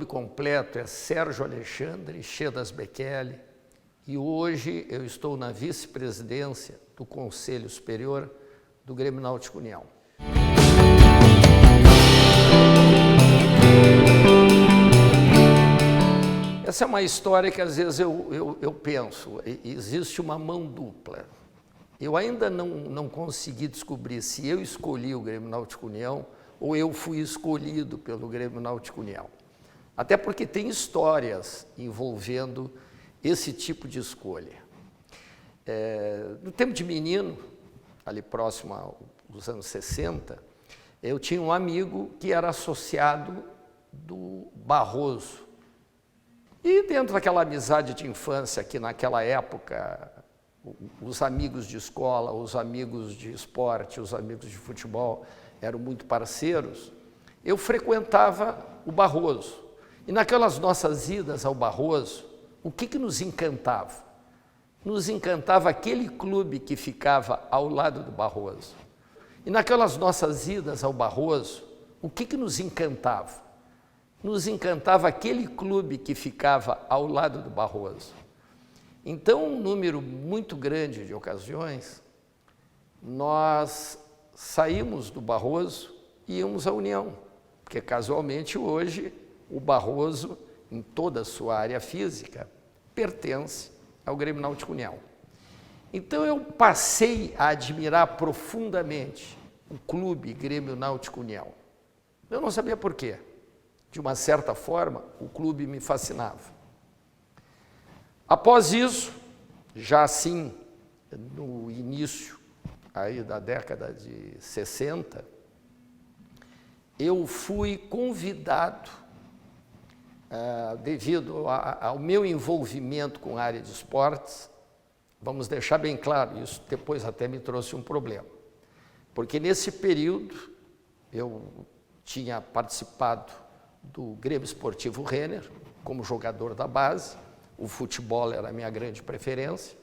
completo é Sérgio Alexandre Chedas Bekele e hoje eu estou na vice-presidência do Conselho Superior do Grêmio Náutico União. Essa é uma história que às vezes eu penso, existe uma mão dupla. Eu ainda não consegui descobrir se eu escolhi o Grêmio Náutico União ou eu fui escolhido pelo Grêmio Náutico União. Até porque tem histórias envolvendo esse tipo de escolha. No tempo de menino, ali próximo aos anos 60, eu tinha um amigo que era associado do Barroso. E dentro daquela amizade de infância, que naquela época, os amigos de escola, os amigos de esporte, os amigos de futebol eram muito parceiros, eu frequentava o Barroso. E naquelas nossas idas ao Barroso, o que nos encantava? Nos encantava aquele clube que ficava ao lado do Barroso. E naquelas nossas idas ao Barroso, o que nos encantava? Nos encantava aquele clube que ficava ao lado do Barroso. Então, um número muito grande de ocasiões, nós saímos do Barroso e íamos à União, porque casualmente hoje o Barroso, em toda a sua área física, pertence ao Grêmio Náutico União. Então eu passei a admirar profundamente o clube Grêmio Náutico União. Eu não sabia por quê. De uma certa forma, o clube me fascinava. Após isso, já assim, no início aí da década de 60, eu fui convidado, devido ao meu envolvimento com a área de esportes, vamos deixar bem claro, isso depois até me trouxe um problema, porque nesse período eu tinha participado do Grêmio Esportivo Renner, como jogador da base, o futebol era a minha grande preferência,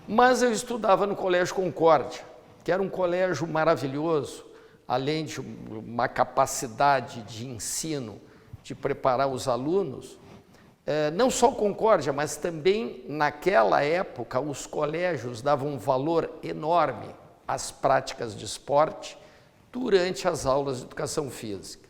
mas eu estudava no Colégio Concórdia, que era um colégio maravilhoso, além de uma capacidade de ensino, de preparar os alunos, não só o Concórdia, mas também naquela época os colégios davam um valor enorme às práticas de esporte durante as aulas de educação física.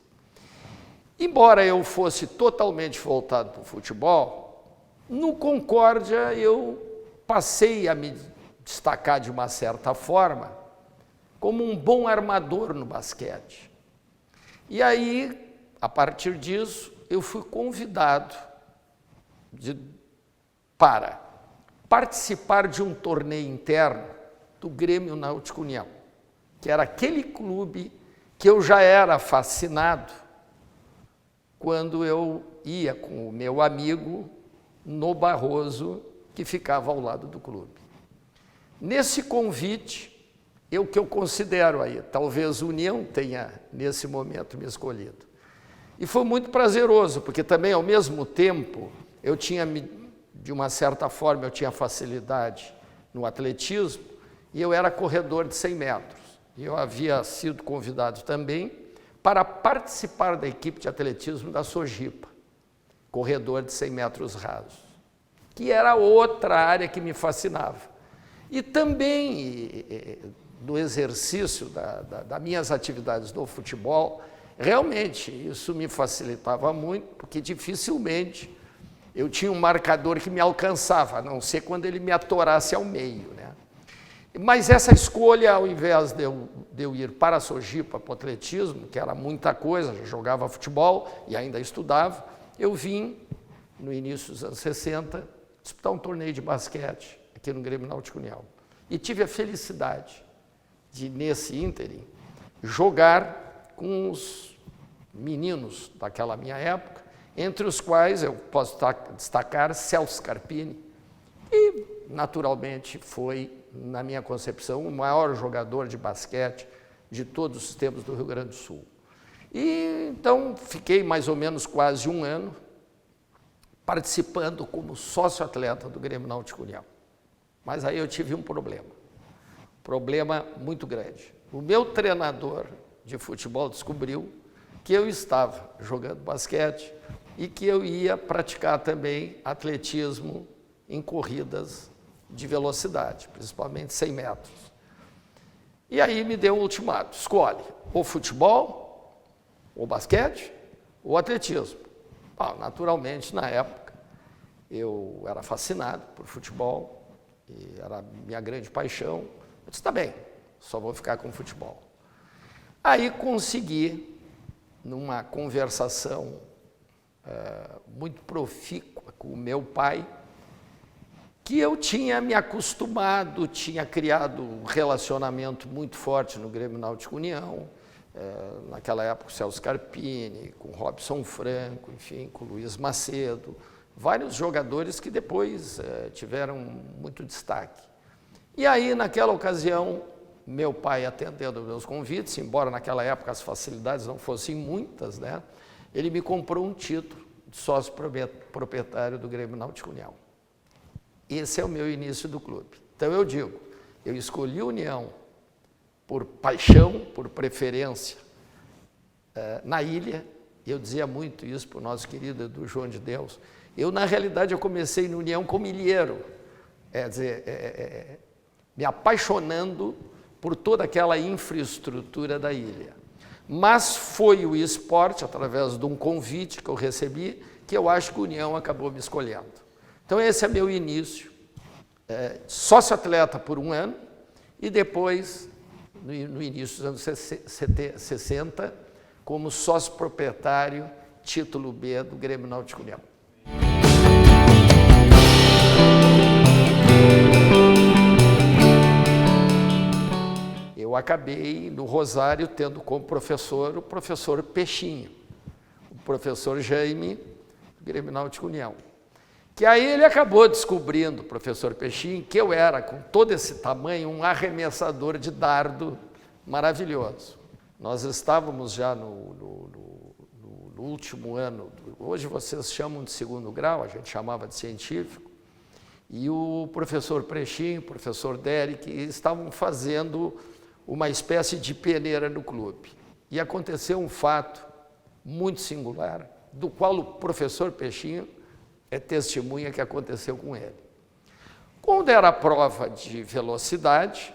Embora eu fosse totalmente voltado para o futebol, no Concórdia eu passei a me destacar de uma certa forma como um bom armador no basquete. E aí, a partir disso, eu fui convidado para participar de um torneio interno do Grêmio Náutico União, que era aquele clube que eu já era fascinado quando eu ia com o meu amigo no Barroso, que ficava ao lado do clube. Nesse convite, que eu considero aí, talvez a União tenha, nesse momento, me escolhido. E foi muito prazeroso, porque também, ao mesmo tempo, eu tinha, de uma certa forma, eu tinha facilidade no atletismo, e eu era corredor de 100 metros. E eu havia sido convidado também para participar da equipe de atletismo da Sojipa, corredor de 100 metros rasos, que era outra área que me fascinava. E também, no exercício das minhas atividades no futebol, realmente isso me facilitava muito, porque dificilmente eu tinha um marcador que me alcançava, a não ser quando ele me atorasse ao meio, né? Mas essa escolha, ao invés de eu ir para a Sojipa, para o atletismo, que era muita coisa, já jogava futebol e ainda estudava, eu vim, no início dos anos 60, disputar um torneio de basquete aqui no Grêmio Náutico União. E tive a felicidade de, nesse ínterim, jogar com os meninos daquela minha época, entre os quais eu posso destacar Celso Carpini, e naturalmente foi, na minha concepção, o maior jogador de basquete de todos os tempos do Rio Grande do Sul. E então fiquei mais ou menos quase um ano participando como sócio-atleta do Grêmio Náutico União. Mas aí eu tive um problema muito grande. O meu treinador de futebol descobriu que eu estava jogando basquete e que eu ia praticar também atletismo em corridas de velocidade, principalmente 100 metros. E aí me deu um ultimato, escolhe ou futebol, ou basquete, ou atletismo. Naturalmente, na época, eu era fascinado por futebol, e era minha grande paixão. Eu disse, tá bem, só vou ficar com futebol. Aí consegui, numa conversação muito profícua com o meu pai, que eu tinha me acostumado, tinha criado um relacionamento muito forte no Grêmio Náutico União, naquela época o Celso Carpini, com o Robson Franco, enfim, com o Luiz Macedo, vários jogadores que depois tiveram muito destaque. E aí, naquela ocasião, meu pai atendendo aos meus convites, embora naquela época as facilidades não fossem muitas, né, ele me comprou um título de sócio proprietário do Grêmio Náutico União. Esse é o meu início do clube. Então eu digo, eu escolhi a União por paixão, por preferência, na ilha. Eu dizia muito isso para o nosso querido Edu João de Deus. Eu, na realidade, eu comecei no União como ilheiro, me apaixonando por toda aquela infraestrutura da ilha. Mas foi o esporte, através de um convite que eu recebi, que eu acho que a União acabou me escolhendo. Então esse é meu início, sócio-atleta por um ano, e depois, no início dos anos 60, como sócio-proprietário, título B do Grêmio Náutico União. Eu acabei, no Rosário, tendo como professor o professor Peixinho, o professor Jaime, do Grêmio Náutico União. Que aí ele acabou descobrindo, o professor Peixinho, que eu era, com todo esse tamanho, um arremessador de dardo maravilhoso. Nós estávamos já no último ano, hoje vocês chamam de segundo grau, a gente chamava de científico, e o professor Peixinho, o professor Derek, estavam fazendo uma espécie de peneira no clube. E aconteceu um fato muito singular, do qual o professor Peixinho é testemunha que aconteceu com ele. Quando era a prova de velocidade,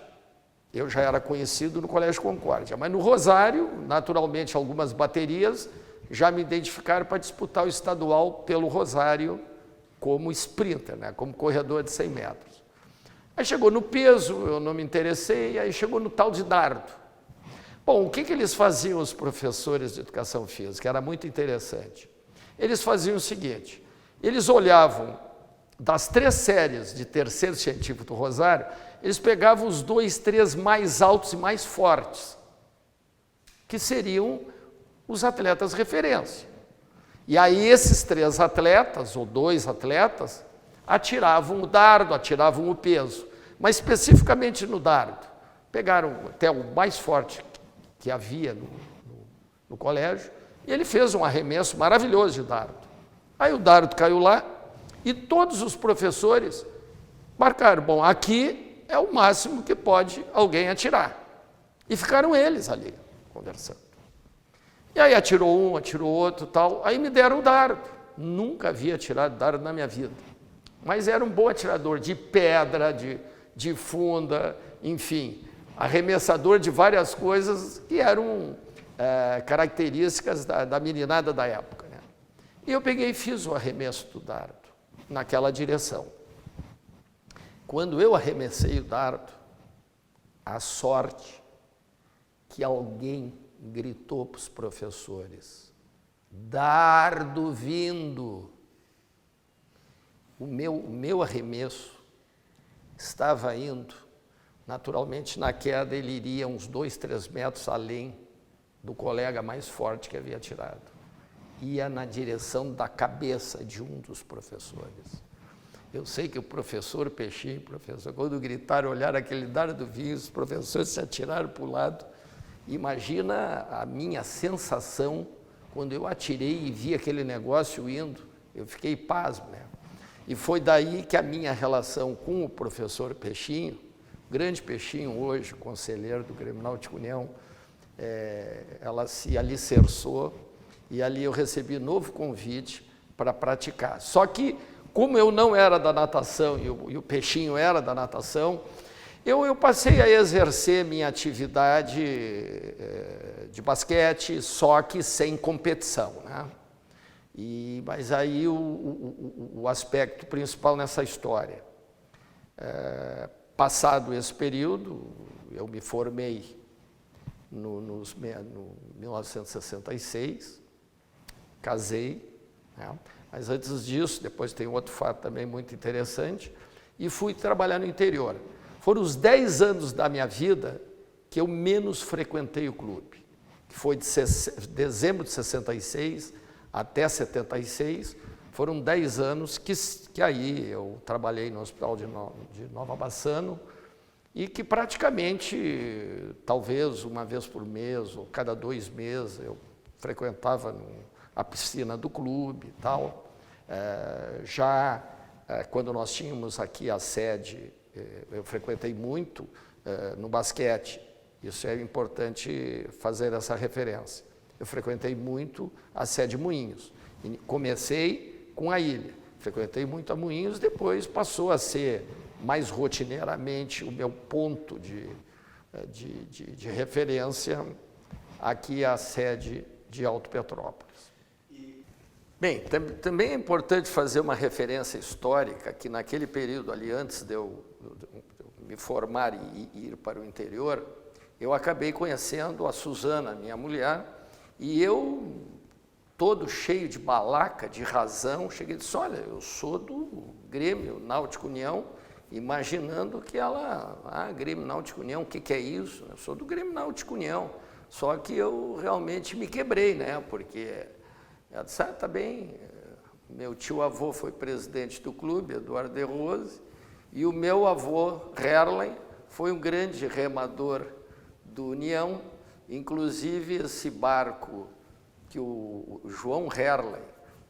eu já era conhecido no Colégio Concórdia, mas no Rosário, naturalmente, algumas baterias já me identificaram para disputar o estadual pelo Rosário como sprinter, né, como corredor de 100 metros. Aí chegou no peso, eu não me interessei, aí chegou no tal de dardo. Bom, o que eles faziam, os professores de educação física? Era muito interessante. Eles faziam o seguinte: eles olhavam das 3 séries de terceiro científico do Rosário, eles pegavam os 2, 3 mais altos e mais fortes, que seriam os atletas referência. E aí esses 3 atletas, ou 2 atletas, atiravam o dardo, atiravam o peso. Mas especificamente no dardo, pegaram até o mais forte que havia no colégio, e ele fez um arremesso maravilhoso de dardo. Aí o dardo caiu lá e todos os professores marcaram, bom, aqui é o máximo que pode alguém atirar. E ficaram eles ali, conversando. E aí atirou um, atirou outro, tal, aí me deram o dardo. Nunca havia atirado dardo na minha vida. Mas era um bom atirador de pedra, de funda, enfim, arremessador de várias coisas que eram características da meninada da época. Né? E eu peguei e fiz o arremesso do dardo naquela direção. Quando eu arremessei o dardo, a sorte que alguém gritou para os professores: dardo vindo! O meu arremesso estava indo, naturalmente na queda ele iria uns 2, 3 metros além do colega mais forte que havia atirado. Ia na direção da cabeça de um dos professores. Eu sei que o professor Peixinho, quando gritaram, olharam aquele dardo vinho, os professores se atiraram para o lado. Imagina a minha sensação quando eu atirei e vi aquele negócio indo. Eu fiquei pasmo, né? E foi daí que a minha relação com o professor Peixinho, grande Peixinho hoje, conselheiro do Grêmio Náutico União, ela se alicerçou, e ali eu recebi novo convite para praticar. Só que, como eu não era da natação e o Peixinho era da natação, eu passei a exercer minha atividade de basquete, só que sem competição, né? Mas aí o aspecto principal nessa história, passado esse período, eu me formei no 1966, casei, né? Mas antes disso, depois tem outro fato também muito interessante, e fui trabalhar no interior. Foram os 10 anos da minha vida que eu menos frequentei o clube, que foi de dezembro de 66 até 76, foram 10 anos que aí eu trabalhei no Hospital de Nova Bassano e que praticamente, talvez uma vez por mês ou cada 2 meses, eu frequentava a piscina do clube e tal. Quando nós tínhamos aqui a sede, eu frequentei muito no basquete, isso é importante fazer essa referência. Eu frequentei muito a sede Moinhos. Comecei com a Ilha, frequentei muito a Moinhos, depois passou a ser mais rotineiramente o meu ponto de referência aqui a sede de Alto Petrópolis. Bem, também é importante fazer uma referência histórica que naquele período ali, antes de eu me formar e ir para o interior, eu acabei conhecendo a Suzana, minha mulher, e eu, todo cheio de balaca, de razão, cheguei e disse, olha, eu sou do Grêmio Náutico União, imaginando que ela, Grêmio Náutico União, o que é isso? Eu sou do Grêmio Náutico União, só que eu realmente me quebrei, né, porque ela disse, tá bem, meu tio-avô foi presidente do clube, Eduardo de Rose, e o meu avô, Herlen, foi um grande remador do União, inclusive esse barco que o João Herlen,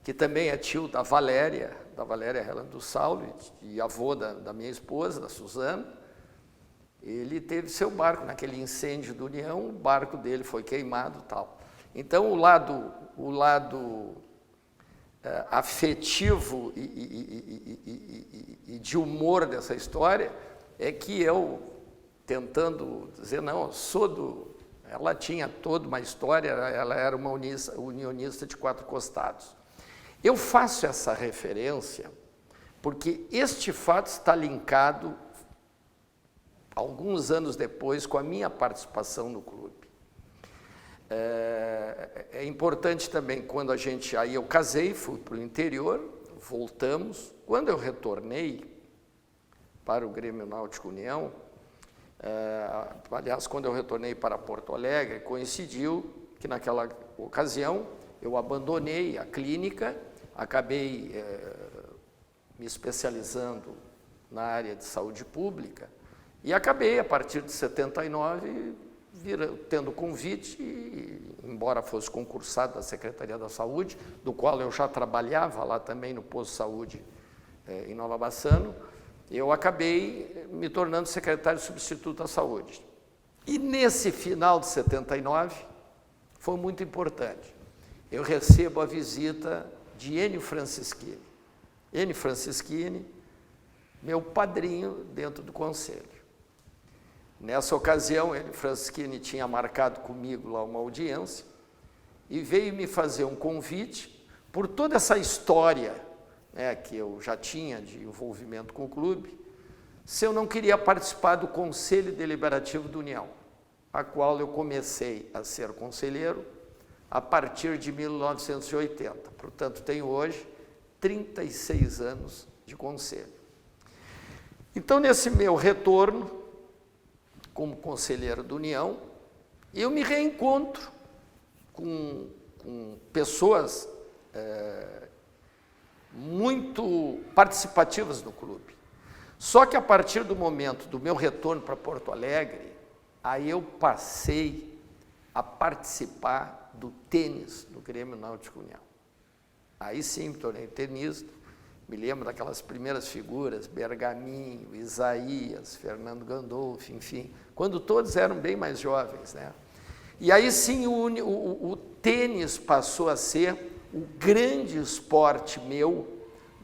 que também é tio da Valéria Herlen do Saulo, e avô da minha esposa, da Suzana, ele teve seu barco naquele incêndio do União, o barco dele foi queimado e tal. Então, o lado afetivo e de humor dessa história é que eu, tentando dizer, não, eu sou do... Ela tinha toda uma história, ela era uma unionista de 4 costados. Eu faço essa referência porque este fato está linkado, alguns anos depois, com a minha participação no clube. É importante também, quando aí eu casei, fui para o interior, voltamos. Quando eu retornei para o Grêmio Náutico União, aliás, quando eu retornei para Porto Alegre, coincidiu que naquela ocasião eu abandonei a clínica, acabei me especializando na área de saúde pública e acabei, a partir de 79, tendo convite, embora fosse concursado da Secretaria da Saúde, do qual eu já trabalhava lá também no posto de saúde em Nova Bassano, eu acabei me tornando secretário substituto da Saúde. E nesse final de 79, foi muito importante. Eu recebo a visita de Enio Francischini. Enio Francischini, meu padrinho dentro do conselho. Nessa ocasião, Enio Francischini tinha marcado comigo lá uma audiência e veio me fazer um convite por toda essa história, né, que eu já tinha de envolvimento com o clube, se eu não queria participar do Conselho Deliberativo da União, a qual eu comecei a ser conselheiro a partir de 1980. Portanto, tenho hoje 36 anos de conselho. Então, nesse meu retorno, como conselheiro da União, eu me reencontro com pessoas muito participativas no clube. Só que a partir do momento do meu retorno para Porto Alegre, aí eu passei a participar do tênis do Grêmio Náutico União. Aí sim me tornei tenista, me lembro daquelas primeiras figuras, Bergaminho, Isaías, Fernando Gandolfo, enfim, quando todos eram bem mais jovens, né? E aí sim o tênis passou a ser o grande esporte meu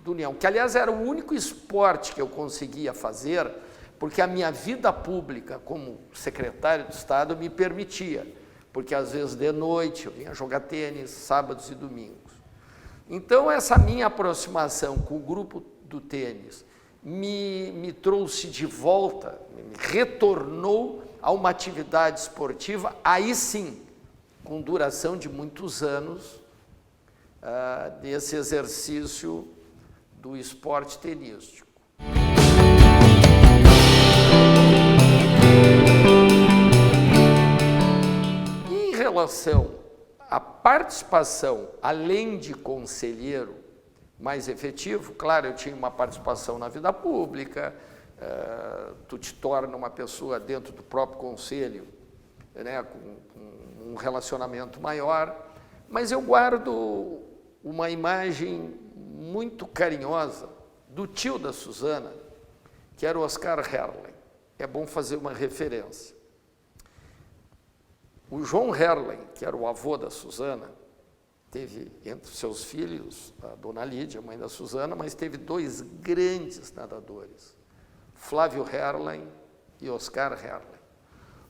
do União, que aliás era o único esporte que eu conseguia fazer, porque a minha vida pública como secretário de Estado me permitia, porque às vezes de noite eu vinha jogar tênis, sábados e domingos. Então essa minha aproximação com o grupo do tênis me trouxe de volta, me retornou a uma atividade esportiva, aí sim, com duração de muitos anos, desse exercício do esporte tenístico. Em relação à participação, além de conselheiro mais efetivo, claro, eu tinha uma participação na vida pública, tu te torna uma pessoa dentro do próprio conselho, né, com um relacionamento maior, mas eu guardo uma imagem muito carinhosa do tio da Suzana, que era o Oscar Herrlein. É bom fazer uma referência. O João Herrlein, que era o avô da Suzana, teve entre seus filhos a dona Lídia, mãe da Suzana, mas teve dois grandes nadadores, Flávio Herrlein e Oscar Herrlein.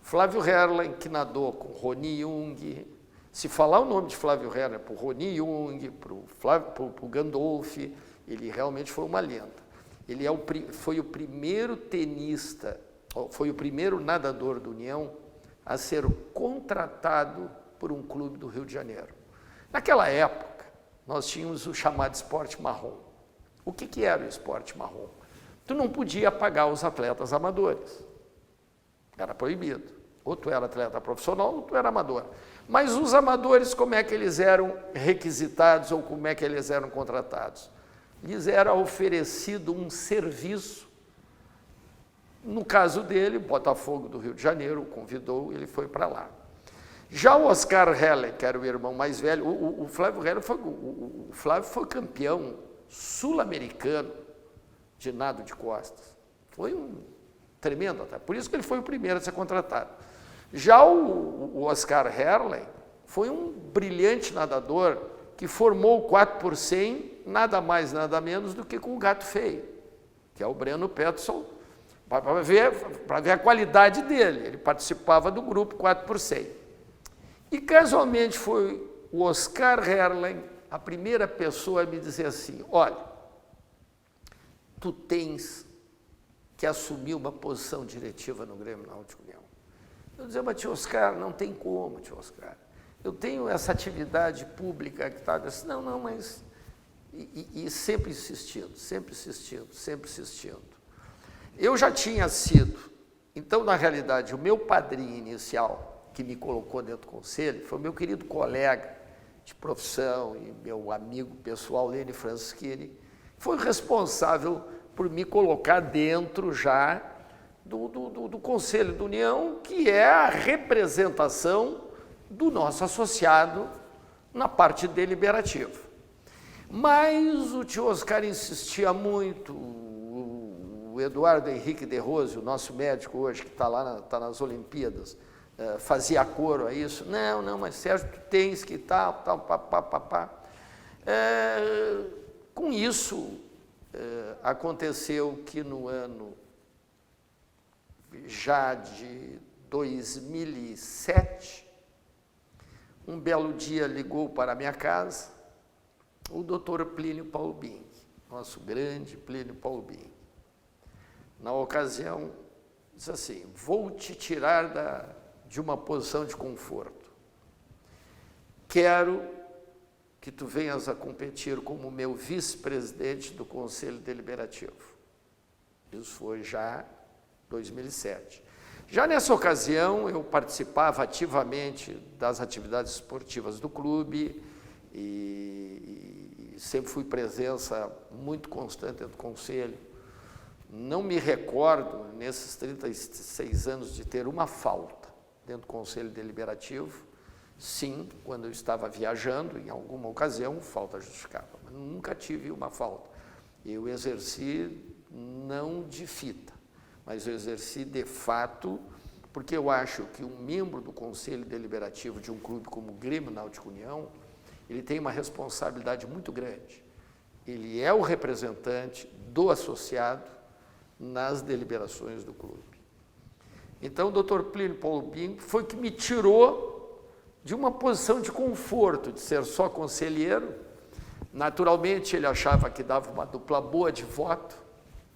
Flávio Herrlein, que nadou com Rony Jung. Se falar o nome de Flávio Herrlein para o Rony Jung, para o Gandolfi, ele realmente foi uma lenda. Ele foi o primeiro tenista, foi o primeiro nadador do União a ser contratado por um clube do Rio de Janeiro. Naquela época, nós tínhamos o chamado esporte marrom. O que era o esporte marrom? Tu não podia pagar os atletas amadores. Era proibido. Ou tu era atleta profissional, ou tu era amador. Mas os amadores, como é que eles eram requisitados ou como é que eles eram contratados? Lhes era oferecido um serviço. No caso dele, Botafogo do Rio de Janeiro o convidou, ele foi para lá. Já o Oscar Herrlein, que era o irmão mais velho, o Flávio Herrlein o Flávio foi campeão sul-americano de nado de costas. Foi um tremendo até. Por isso que ele foi o primeiro a ser contratado. Já o Oscar Herrlein foi um brilhante nadador que formou o 4 por 100, nada mais, nada menos do que com o gato feio, que é o Breno Peterson, para ver a qualidade dele. Ele participava do grupo 4 por 100. E casualmente foi o Oscar Herrlein a primeira pessoa a me dizer assim: olha, tu tens que assumir uma posição diretiva no Grêmio Náutico União. Eu dizia, mas tio Oscar, não tem como, tio Oscar. Eu tenho essa atividade pública que está... Não, mas... E sempre insistindo, sempre insistindo, sempre insistindo. Eu já tinha sido... Então, na realidade, o meu padrinho inicial, que me colocou dentro do conselho, foi o meu querido colega de profissão e meu amigo pessoal, Lene Franschini, foi o responsável por me colocar dentro já do Conselho da União, que é a representação do nosso associado na parte deliberativa. Mas o tio Oscar insistia muito, o Eduardo Henrique de Rose, o nosso médico hoje, que está lá tá nas Olimpíadas, fazia coro a isso. Não, mas Sérgio, tu tens que tal, papapá. Com isso, aconteceu que no ano já de 2007, um belo dia ligou para a minha casa o doutor Plínio Paulo Bing, nosso grande Plínio Paulo Bing. Na ocasião, disse assim: vou te tirar de uma posição de conforto. Quero que tu venhas a competir como meu vice-presidente do Conselho Deliberativo. Isso foi já em 2007. Já nessa ocasião, eu participava ativamente das atividades esportivas do clube e sempre fui presença muito constante dentro do Conselho. Não me recordo, nesses 36 anos, de ter uma falta dentro do Conselho Deliberativo. Sim, quando eu estava viajando, em alguma ocasião, falta justificava, mas nunca tive uma falta. Eu exerci não de fita, mas eu exerci de fato, porque eu acho que um membro do Conselho Deliberativo de um clube como o Grêmio Náutico União, ele tem uma responsabilidade muito grande. Ele é o representante do associado nas deliberações do clube. Então, o Dr. Plínio Paulo Bing foi que me tirou de uma posição de conforto, de ser só conselheiro. Naturalmente, ele achava que dava uma dupla boa de voto,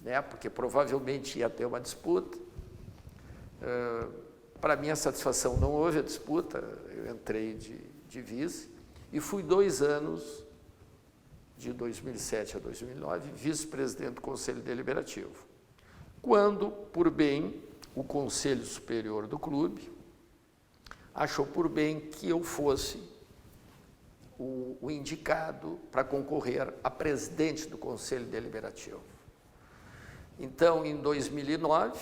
né, porque provavelmente ia ter uma disputa. Para minha satisfação, não houve a disputa, eu entrei de vice e fui 2 anos, de 2007 a 2009, vice-presidente do Conselho Deliberativo. Quando, por bem, o Conselho Superior do Clube achou por bem que eu fosse o indicado para concorrer a presidente do Conselho Deliberativo. Então, em 2009,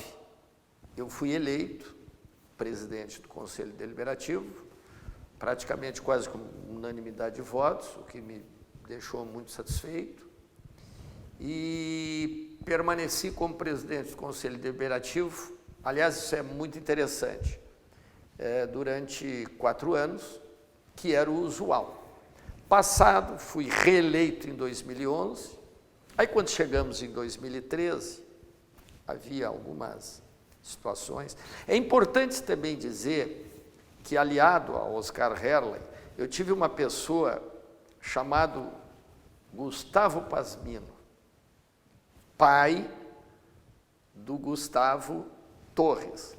eu fui eleito presidente do Conselho Deliberativo, praticamente quase com unanimidade de votos, o que me deixou muito satisfeito, e permaneci como presidente do Conselho Deliberativo. Aliás, isso é muito interessante, durante 4 anos, que era o usual. Passado, fui reeleito em 2011, aí quando chegamos em 2013, havia algumas situações. É importante também dizer que, aliado ao Oscar Herrle, eu tive uma pessoa chamado Gustavo Pasmino, pai do Gustavo Torres,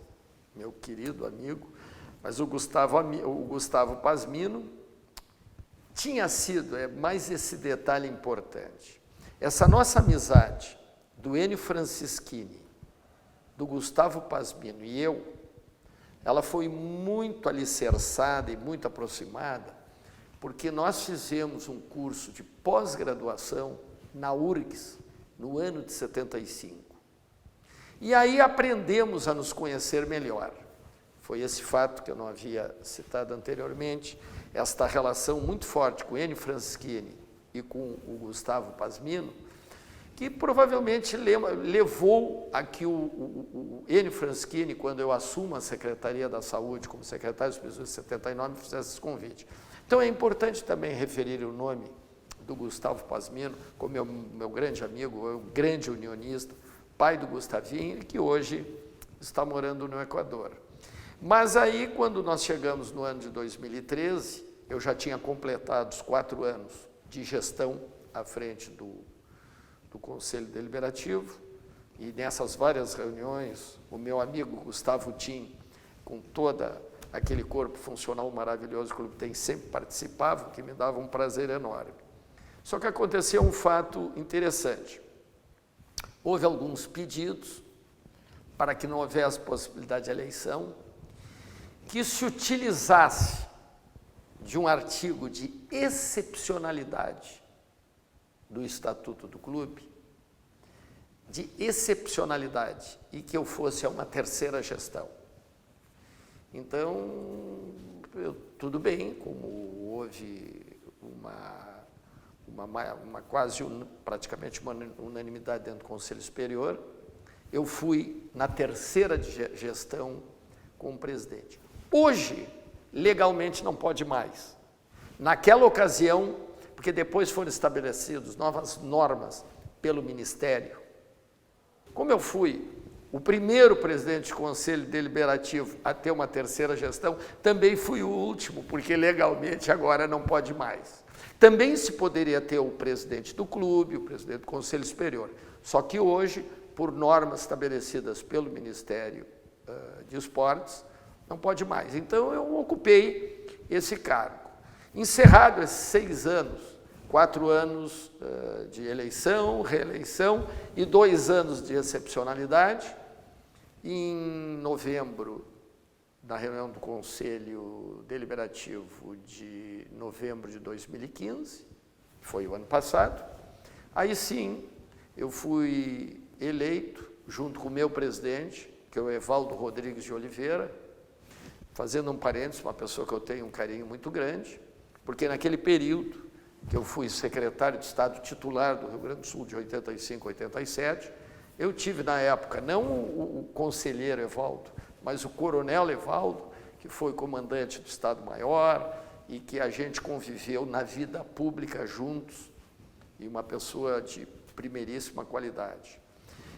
meu querido amigo, mas o Gustavo Pasmino tinha sido, mais esse detalhe importante, essa nossa amizade do Enio Francischini, do Gustavo Pasmino e eu, ela foi muito alicerçada e muito aproximada, porque nós fizemos um curso de pós-graduação na URGS, no ano de 75. E aí aprendemos a nos conhecer melhor. Foi esse fato que eu não havia citado anteriormente, esta relação muito forte com o Enio Francischini e com o Gustavo Pasmino, que provavelmente levou a que o Enio Francischini, quando eu assumo a Secretaria da Saúde como secretário de Pessoas de 79, me fizesse esse convite. Então é importante também referir o nome do Gustavo Pasmino, como meu grande amigo, o grande unionista, pai do Gustavinho, que hoje está morando no Equador. Mas aí, quando nós chegamos no ano de 2013, eu já tinha completado os 4 anos de gestão à frente do Conselho Deliberativo, e nessas várias reuniões, o meu amigo Gustavo Tim, com toda aquele corpo funcional maravilhoso que o clube tem, sempre participava, que me dava um prazer enorme. Só que aconteceu um fato interessante. Houve alguns pedidos para que não houvesse possibilidade de eleição, que se utilizasse de um artigo de excepcionalidade do Estatuto do Clube, de excepcionalidade, e que eu fosse a uma terceira gestão. Então, tudo bem, como houve praticamente uma unanimidade dentro do Conselho Superior, eu fui na terceira gestão como presidente. Hoje, legalmente não pode mais. Naquela ocasião, porque depois foram estabelecidas novas normas pelo Ministério, como eu fui o primeiro presidente do Conselho Deliberativo a ter uma terceira gestão, também fui o último, porque legalmente agora não pode mais. Também se poderia ter o presidente do clube, o presidente do Conselho Superior, só que hoje, por normas estabelecidas pelo Ministério de Esportes, não pode mais. Então, eu ocupei esse cargo. Encerrado esses 6 anos, 4 anos de eleição, reeleição e 2 anos de excepcionalidade, em novembro, na reunião do Conselho Deliberativo de novembro de 2015, foi o ano passado, aí sim eu fui eleito, junto com o meu presidente, que é o Evaldo Rodrigues de Oliveira, fazendo um parênteses, uma pessoa que eu tenho um carinho muito grande, porque naquele período que eu fui secretário de Estado titular do Rio Grande do Sul, de 85 a 87, eu tive na época, não o conselheiro Evaldo, mas o coronel Evaldo, que foi comandante do Estado-Maior, e que a gente conviveu na vida pública juntos, e uma pessoa de primeiríssima qualidade.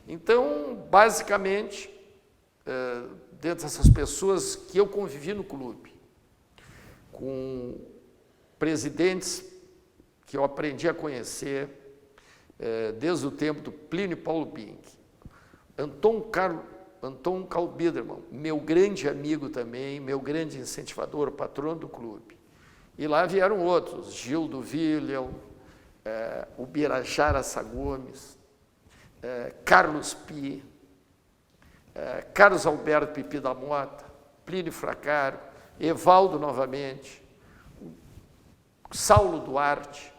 Então, basicamente, dentro dessas pessoas que eu convivi no clube, com presidentes que eu aprendi a conhecer desde o tempo do Plínio Paulo Bink, Anton Karl Biedermann, meu grande amigo também, meu grande incentivador, patrono do clube. E lá vieram outros, Gildo William, o Birajara Gomes, Carlos Pi, Carlos Alberto Pipi da Mota, Plínio Fracaro, Evaldo novamente, Saulo Duarte,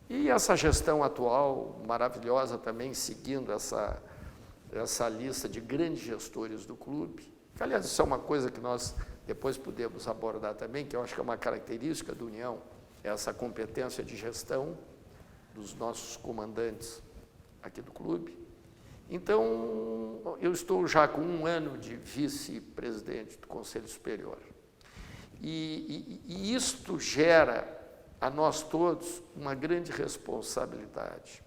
e essa gestão atual maravilhosa também, seguindo essa lista de grandes gestores do clube, que, aliás, isso é uma coisa que nós depois podemos abordar também, que eu acho que é uma característica da União, essa competência de gestão dos nossos comandantes aqui do clube. Então, eu estou já com 1 ano de vice-presidente do Conselho Superior. E isto gera a nós todos uma grande responsabilidade.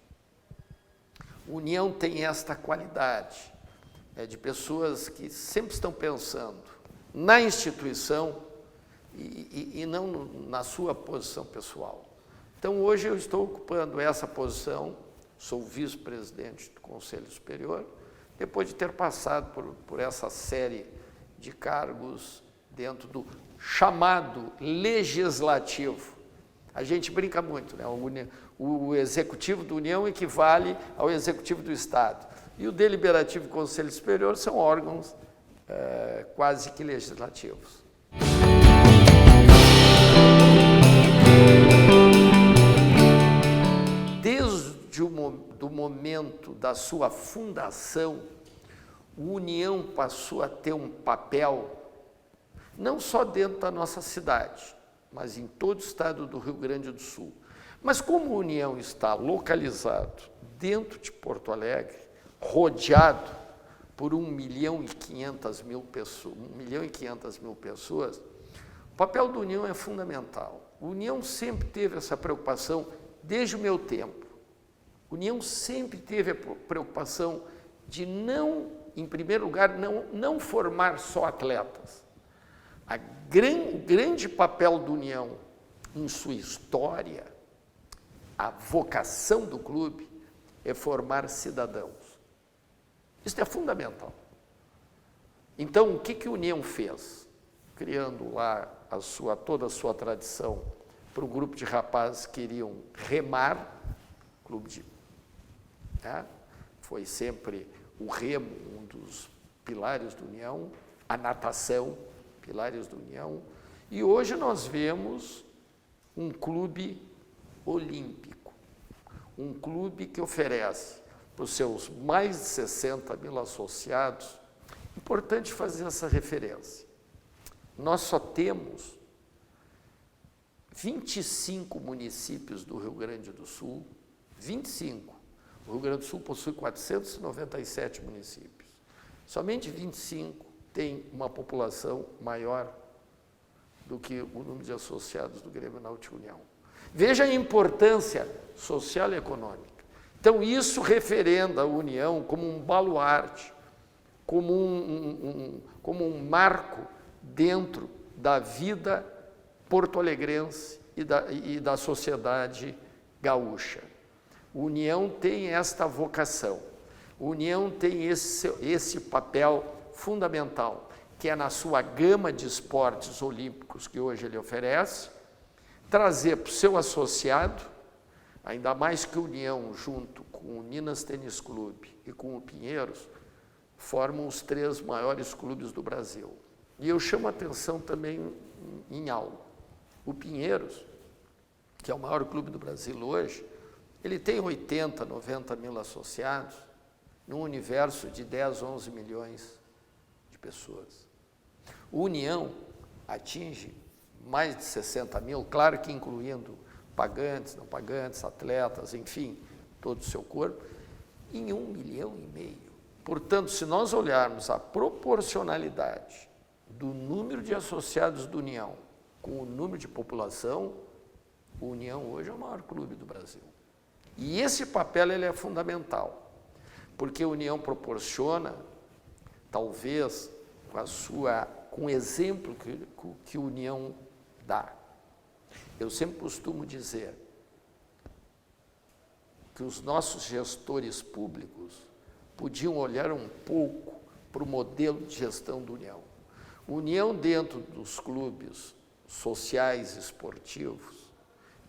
A União tem esta qualidade de pessoas que sempre estão pensando na instituição e não na sua posição pessoal. Então, hoje eu estou ocupando essa posição, sou vice-presidente do Conselho Superior, depois de ter passado por essa série de cargos dentro do chamado legislativo. A gente brinca muito, né? O executivo da União equivale ao executivo do Estado. E o deliberativo e o Conselho Superior são órgãos quase que legislativos. Desde o momento da sua fundação, a União passou a ter um papel, não só dentro da nossa cidade, mas em todo o estado do Rio Grande do Sul. Mas como a União está localizado dentro de Porto Alegre, rodeado por 1.500.000 pessoas, o papel da União é fundamental. A União sempre teve essa preocupação desde o meu tempo. A União sempre teve a preocupação de não, em primeiro lugar, não formar só atletas. O grande papel da União em sua história, a vocação do clube, é formar cidadãos. Isso é fundamental. Então, o que a União fez? Criando lá toda a sua tradição para um grupo de rapazes que queriam remar, foi sempre o remo, um dos pilares da União, a natação, pilares da União, e hoje nós vemos um clube olímpico, um clube que oferece para os seus mais de 60.000 associados. Importante fazer essa referência. Nós só temos 25 municípios do Rio Grande do Sul, 25. O Rio Grande do Sul possui 497 municípios. Somente 25 tem uma população maior do que o número de associados do Grêmio Náutico União. Veja a importância social e econômica. Então, isso referenda a União como um baluarte, como um marco dentro da vida porto-alegrense e da sociedade gaúcha. A União tem esta vocação, a União tem esse papel fundamental, que é na sua gama de esportes olímpicos que hoje ele oferece, trazer para o seu associado, ainda mais que a União, junto com o Minas Tênis Clube e com o Pinheiros, formam os 3 maiores clubes do Brasil. E eu chamo a atenção também em algo. O Pinheiros, que é o maior clube do Brasil hoje, ele tem 80, 90 mil associados num universo de 10, 11 milhões de pessoas. O União atinge mais de 60 mil, claro que incluindo pagantes, não pagantes, atletas, enfim, todo o seu corpo, em 1,5 milhão. Portanto, se nós olharmos a proporcionalidade do número de associados da União com o número de população, o União hoje é o maior clube do Brasil. E esse papel ele é fundamental, porque a União proporciona, talvez, com o exemplo que a União dá. Eu sempre costumo dizer que os nossos gestores públicos podiam olhar um pouco para o modelo de gestão da União. União dentro dos clubes sociais e esportivos,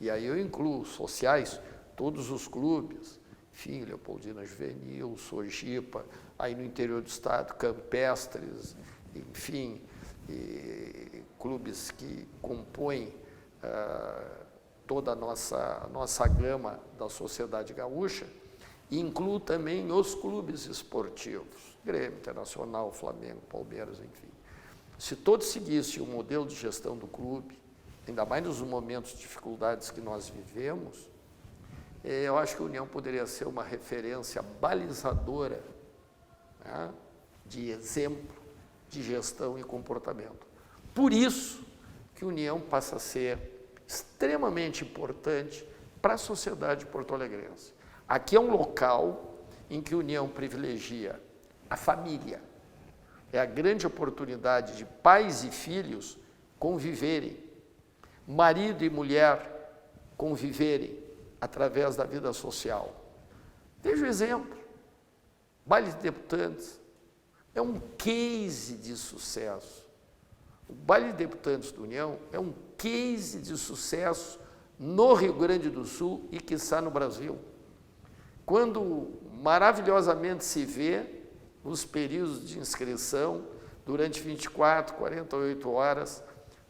e aí eu incluo sociais, todos os clubes, enfim, Leopoldina Juvenil, Sojipa, aí no interior do estado, campestres, enfim, clubes que compõem toda a nossa gama da sociedade gaúcha, e incluo também os clubes esportivos, Grêmio, Internacional, Flamengo, Palmeiras, enfim. Se todos seguissem o modelo de gestão do clube, ainda mais nos momentos de dificuldades que nós vivemos, eu acho que a União poderia ser uma referência balizadora, né, de exemplo de gestão e comportamento. Por isso que a União passa a ser extremamente importante para a sociedade porto-alegrense. Aqui é um local em que a União privilegia a família. É a grande oportunidade de pais e filhos conviverem, marido e mulher conviverem através da vida social. Veja o exemplo. Baile de Deputantes é um case de sucesso. O Baile de Deputantes da União é um case de sucesso no Rio Grande do Sul e, quiçá, no Brasil. Quando maravilhosamente se vê os períodos de inscrição, durante 24, 48 horas,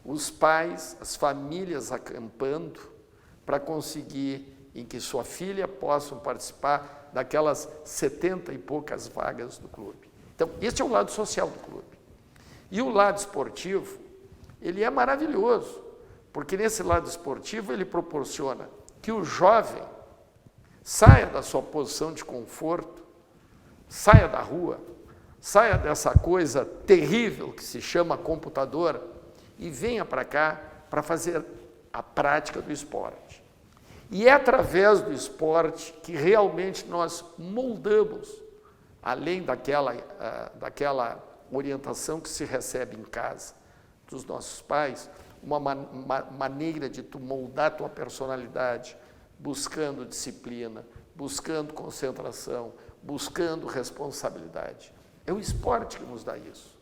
os pais, as famílias acampando para conseguir em que sua filha possam participar daquelas 70 e poucas vagas do clube. Então, esse é o lado social do clube. E o lado esportivo, ele é maravilhoso, porque nesse lado esportivo ele proporciona que o jovem saia da sua posição de conforto, saia da rua, saia dessa coisa terrível que se chama computador e venha para cá para fazer a prática do esporte. E é através do esporte que realmente nós moldamos, além daquela orientação que se recebe em casa dos nossos pais, uma maneira de tu moldar tua personalidade, buscando disciplina, buscando concentração, buscando responsabilidade. É o esporte que nos dá isso.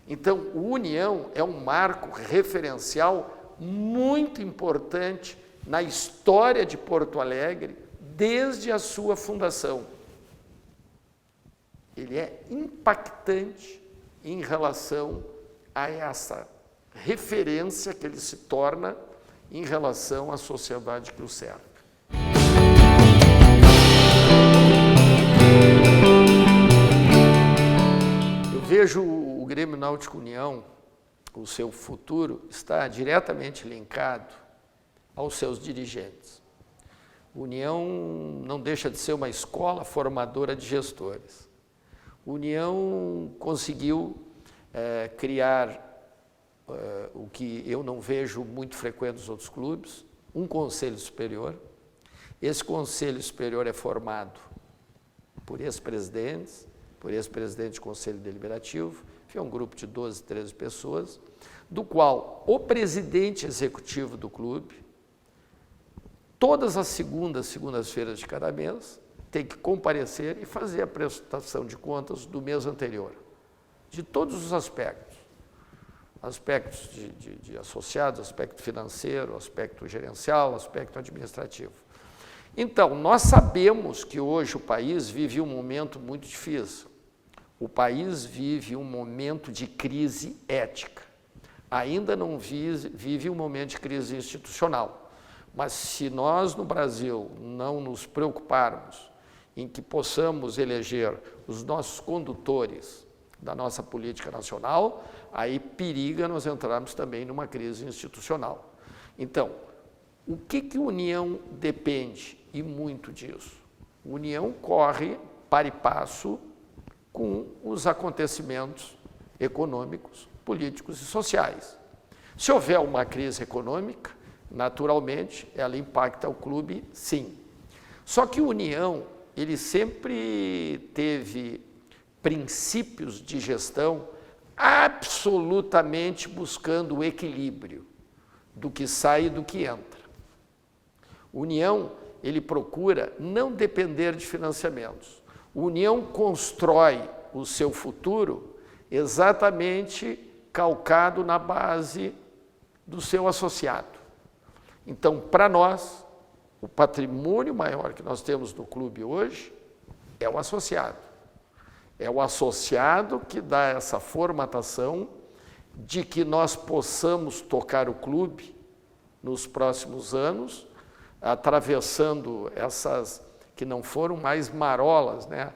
Então, o União é um marco referencial muito importante na história de Porto Alegre desde a sua fundação. Ele é impactante em relação a essa referência que ele se torna em relação à sociedade que o cerca. Eu vejo o Grêmio Náutico União, o seu futuro, está diretamente linkado aos seus dirigentes. A União não deixa de ser uma escola formadora de gestores. A União conseguiu criar o que eu não vejo muito frequente nos outros clubes, um conselho superior. Esse conselho superior é formado por ex-presidentes, por ex-presidente de conselho deliberativo, que é um grupo de 12, 13 pessoas, do qual o presidente executivo do clube, todas as segundas-feiras de cada mês, tem que comparecer e fazer a prestação de contas do mês anterior, de todos os aspectos. Aspectos de associados, aspecto financeiro, aspecto gerencial, aspecto administrativo. Então, nós sabemos que hoje o país vive um momento muito difícil. O país vive um momento de crise ética. Ainda não vive um momento de crise institucional. Mas se nós no Brasil não nos preocuparmos em que possamos eleger os nossos condutores da nossa política nacional, aí periga nós entrarmos também numa crise institucional. Então, o que a União depende? E muito disso. A União corre para e passo com os acontecimentos econômicos, políticos e sociais. Se houver uma crise econômica, naturalmente, ela impacta o clube, sim. Só que o União, ele sempre teve princípios de gestão absolutamente buscando o equilíbrio do que sai e do que entra. O União, ele procura não depender de financiamentos. O União constrói o seu futuro exatamente calcado na base do seu associado. Então, para nós, o patrimônio maior que nós temos no clube hoje é o associado. É o associado que dá essa formatação de que nós possamos tocar o clube nos próximos anos, atravessando essas que não foram mais marolas, né?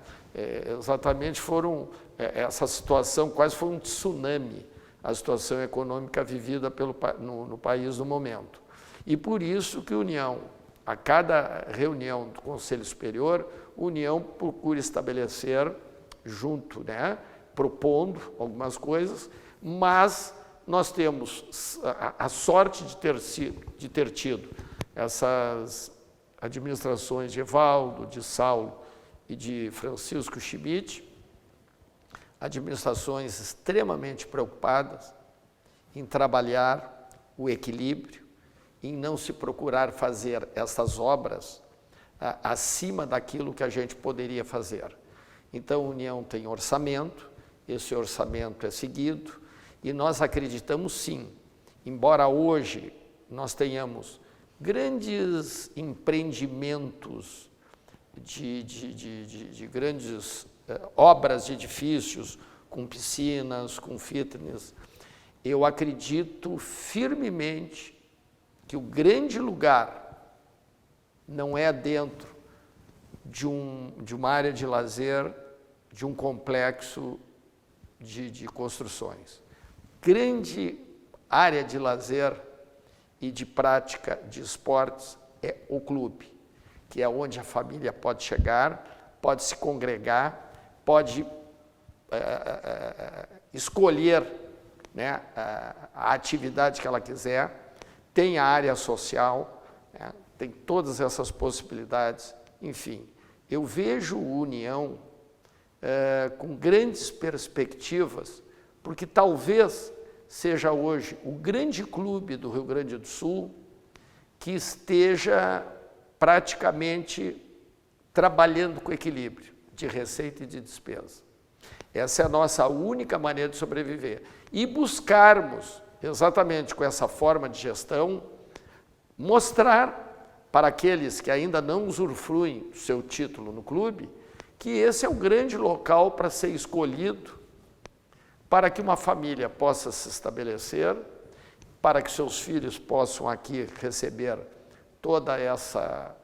Exatamente foram, essa situação quase foi um tsunami, a situação econômica vivida no país no momento. E por isso que a União, a cada reunião do Conselho Superior, a União procura estabelecer junto, né, propondo algumas coisas, mas nós temos a sorte de ter tido essas administrações de Evaldo, de Saulo e de Francisco Schmidt, administrações extremamente preocupadas em trabalhar o equilíbrio, em não se procurar fazer essas obras acima daquilo que a gente poderia fazer. Então, a União tem orçamento, esse orçamento é seguido, e nós acreditamos sim, embora hoje nós tenhamos grandes empreendimentos de grandes obras de edifícios, com piscinas, com fitness, eu acredito firmemente que o grande lugar não é dentro de uma área de lazer, de um complexo de construções. Grande área de lazer e de prática de esportes é o clube, que é onde a família pode chegar, pode se congregar, pode escolher, né, a atividade que ela quiser, tem a área social, né, tem todas essas possibilidades, enfim. Eu vejo o União com grandes perspectivas, porque talvez seja hoje o grande clube do Rio Grande do Sul que esteja praticamente trabalhando com equilíbrio de receita e de despesa. Essa é a nossa única maneira de sobreviver. E buscarmos, exatamente com essa forma de gestão, mostrar para aqueles que ainda não usufruem do seu título no clube, que esse é o grande local para ser escolhido, para que uma família possa se estabelecer, para que seus filhos possam aqui receber toda essa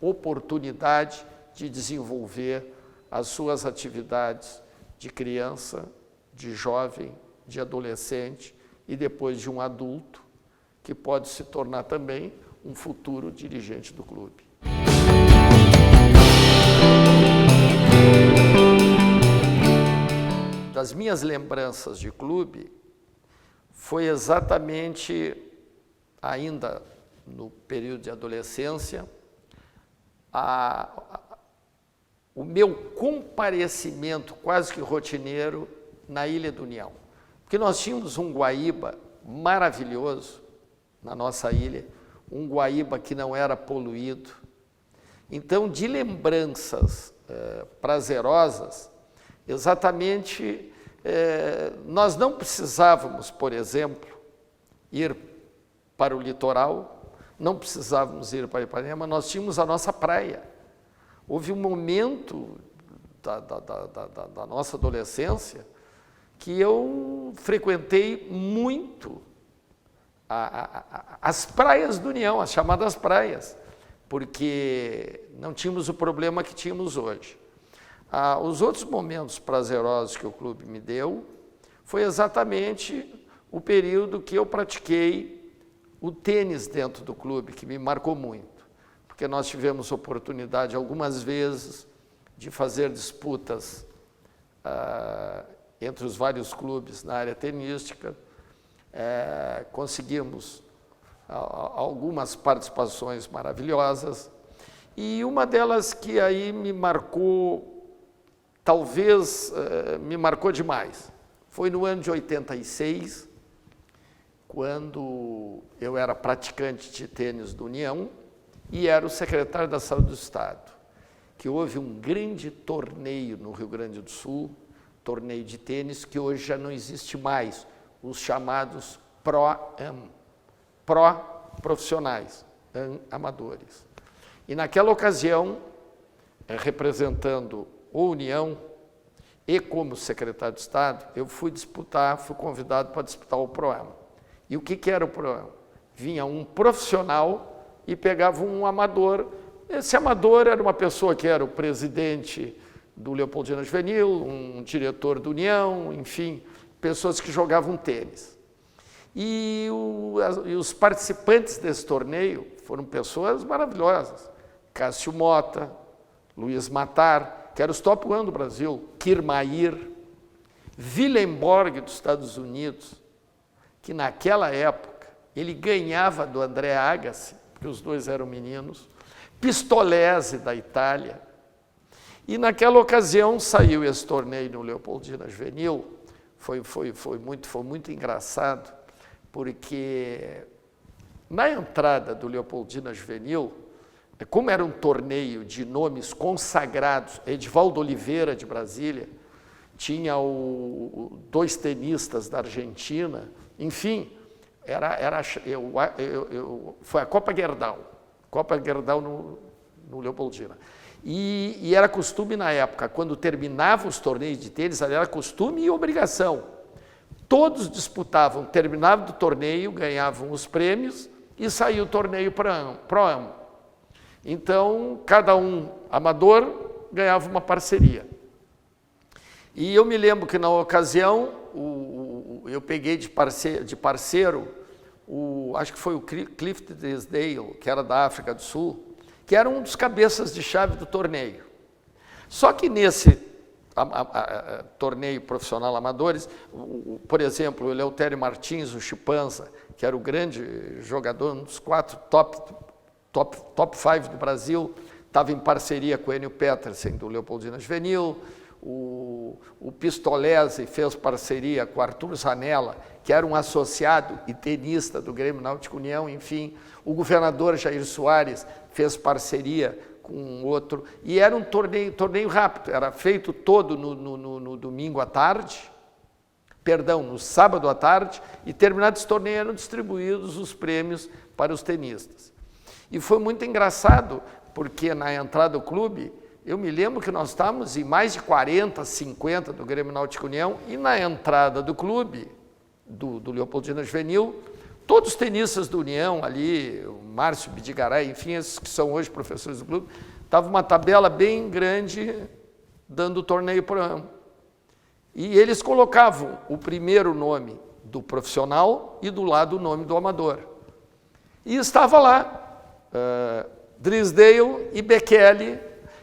oportunidade de desenvolver as suas atividades de criança, de jovem, de adolescente e depois de um adulto, que pode se tornar também um futuro dirigente do clube. Das minhas lembranças de clube, foi exatamente, ainda no período de adolescência, o meu comparecimento quase que rotineiro na Ilha do União. Porque nós tínhamos um Guaíba maravilhoso na nossa ilha, um Guaíba que não era poluído. Então, de lembranças prazerosas, exatamente, nós não precisávamos, por exemplo, ir para o litoral, não precisávamos ir para Ipanema, nós tínhamos a nossa praia. Houve um momento da nossa adolescência que eu frequentei muito as praias do União, as chamadas praias, porque não tínhamos o problema que tínhamos hoje. Os outros momentos prazerosos que o clube me deu foi exatamente o período que eu pratiquei o tênis dentro do clube, que me marcou muito, porque nós tivemos oportunidade algumas vezes de fazer disputas entre os vários clubes na área tenística. conseguimos algumas participações maravilhosas, e uma delas que aí me marcou, talvez me marcou demais, foi no ano de 86, quando eu era praticante de tênis do União e era o secretário da Saúde do Estado, que houve um grande torneio no Rio Grande do Sul, torneio de tênis, que hoje já não existe mais, os chamados Pro-Am, pró-profissionais, amadores. E naquela ocasião, representando a União e como secretário de Estado, eu fui convidado para disputar o Pro-Am. E o que era o Pro-Am? Vinha um profissional e pegava um amador. Esse amador era uma pessoa que era o presidente do Leopoldina Juvenil, um diretor da União, enfim, pessoas que jogavam tênis. E os participantes desse torneio foram pessoas maravilhosas. Cássio Mota, Luiz Matar, que eram os top 1 do Brasil, Kirmair, Willenborg dos Estados Unidos, que naquela época ele ganhava do André Agassi, porque os dois eram meninos, Pistolese da Itália. E naquela ocasião saiu esse torneio no Leopoldina Juvenil, foi muito engraçado, porque na entrada do Leopoldina Juvenil, como era um torneio de nomes consagrados, Edivaldo Oliveira de Brasília, tinha dois tenistas da Argentina, enfim, foi a Copa Gerdau no Leopoldina. E era costume na época, quando terminavam os torneios de tênis, era costume e obrigação. Todos disputavam, terminavam do torneio, ganhavam os prêmios e saía o torneio Pro-Am. Então, cada um amador ganhava uma parceria. E eu me lembro que na ocasião, eu peguei de parceiro, acho que foi o Cliff Drysdale, que era da África do Sul, que era um dos cabeças de chave do torneio. Só que nesse torneio profissional amadores, por exemplo, o Eleutério Martins, o Chipanza, que era o grande jogador, um dos 4 top 5 do Brasil, estava em parceria com o Enio Petersen, do Leopoldina Juvenil, o Pistolese fez parceria com o Arthur Zanella, que era um associado e tenista do Grêmio Náutico União, enfim, o governador Jair Soares fez parceria com outro, e era um torneio rápido, era feito todo no domingo à tarde, no sábado à tarde, e terminado esse torneio eram distribuídos os prêmios para os tenistas. E foi muito engraçado, porque na entrada do clube, eu me lembro que nós estávamos em mais de 40, 50 do Grêmio Náutico União, e na entrada do clube, do Leopoldina Juvenil, todos os tenistas do União ali, o Márcio Bidigaray, enfim, esses que são hoje professores do clube, estava uma tabela bem grande dando o torneio Pro-Am. E eles colocavam o primeiro nome do profissional e do lado o nome do amador. E estava lá, Drysdale e Bekele.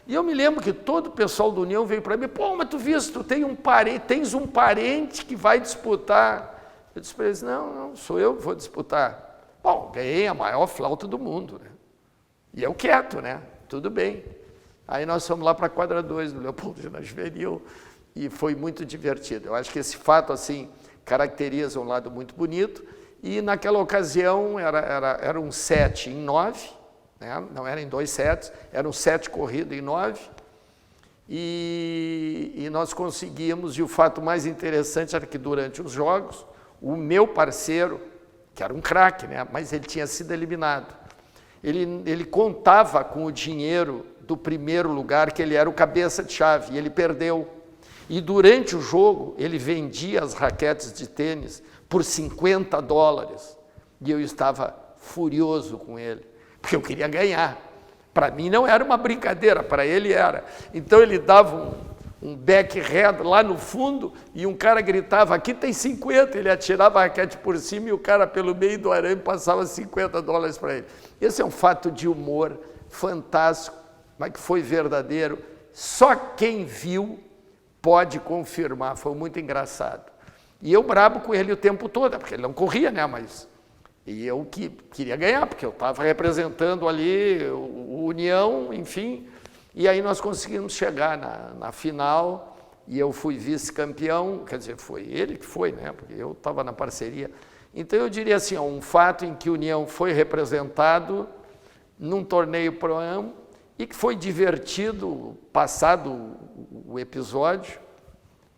E eu me lembro que todo o pessoal do União veio para mim, pô, mas tu viste, tu tens um parente que vai disputar. Eu disse para eles, não, sou eu que vou disputar. Bom, ganhei a maior flauta do mundo, né? E eu quieto, né? Tudo bem. Aí nós fomos lá para a quadra 2 do Leopoldina Juvenil e foi muito divertido. Eu acho que esse fato, assim, caracteriza um lado muito bonito. E naquela ocasião era um 7 em 9, né? Não era em 2 sets, era um 7 corrido em 9. E nós conseguimos, e o fato mais interessante era que durante os jogos, o meu parceiro, que era um craque, né? Mas ele tinha sido eliminado. Ele contava com o dinheiro do primeiro lugar, que ele era o cabeça de chave, e ele perdeu. E durante o jogo, ele vendia as raquetes de tênis por $50. E eu estava furioso com ele, porque eu queria ganhar. Para mim não era uma brincadeira, para ele era. Então ele dava um backhand lá no fundo e um cara gritava, aqui tem 50, ele atirava a raquete por cima e o cara pelo meio do arame passava $50 para ele. Esse é um fato de humor fantástico, mas que foi verdadeiro. Só quem viu pode confirmar, foi muito engraçado. E eu brabo com ele o tempo todo, porque ele não corria, né? Mas e eu queria ganhar, porque eu estava representando ali o União, enfim. E aí nós conseguimos chegar na final e eu fui vice-campeão, quer dizer, foi ele que foi, né? Porque eu estava na parceria. Então eu diria assim, um fato em que o União foi representado num torneio Pro-Am e que foi divertido, passado o episódio.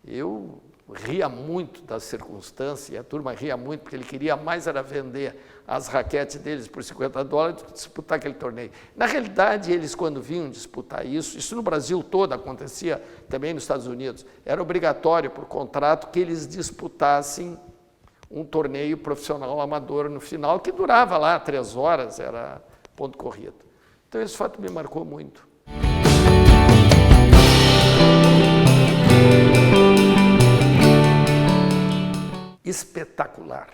Eu ria muito da circunstância, e a turma ria muito, porque ele queria mais era vender as raquetes deles por $50 do que disputar aquele torneio. Na realidade, eles quando vinham disputar isso no Brasil todo acontecia, também nos Estados Unidos, era obrigatório por contrato que eles disputassem um torneio profissional amador no final, que durava lá 3 horas, era ponto corrido. Então esse fato me marcou muito. Espetacular.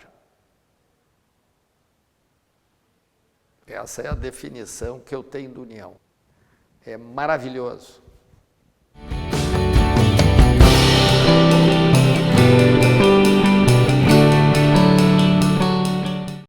Essa é a definição que eu tenho do União. É maravilhoso.